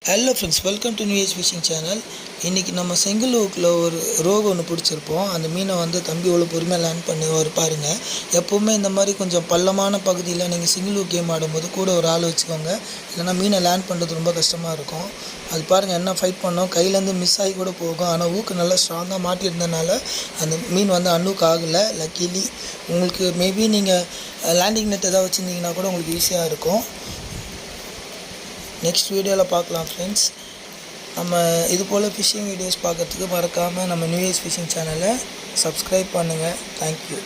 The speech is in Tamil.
Hello friends, welcome to new age fishing channel. இன்றைக்கி நம்ம செங்கல் ஊக்கில் ஒரு ரோகு ஒன்று பிடிச்சிருப்போம். அந்த மீனை தம்பி இவ்வளோ பொறுமையாக லேண்ட் பண்ணி பாருங்கள். எப்போவுமே இந்த மாதிரி கொஞ்சம் பள்ளமான பகுதியில் நீங்கள் சிங்கிள் ஊக் கேம் ஆடும்போது கூட ஒரு ஆள் வச்சுக்கோங்க. இல்லைனா மீனை லேண்ட் பண்ணுறது ரொம்ப கஷ்டமாக இருக்கும். அது பாருங்கள், என்ன ஃபைட் பண்ணோம், கையிலேருந்து மிஸ் ஆகி கூட போகும். ஆனால் ஊக்கு நல்லா ஸ்ட்ராங்காக மாட்டியிருந்தனால அந்த மீன் அன்னுக்கு ஆகலை. லக்கிலி உங்களுக்கு மேபி நீங்கள் லேண்டிங் நெட் எதாவது வச்சுருந்தீங்கன்னா கூட உங்களுக்கு ஈஸியாக இருக்கும். நெக்ஸ்ட் வீடியோவில் பார்க்கலாம் ஃப்ரெண்ட்ஸ். நம்ம இது போல் ஃபிஷிங் வீடியோஸ் பார்க்குறதுக்கு மறக்காமல் நம்ம நியூ ஏஜ் ஃபிஷிங் சேனலை சப்ஸ்கிரைப் பண்ணுங்கள். தேங்க்யூ.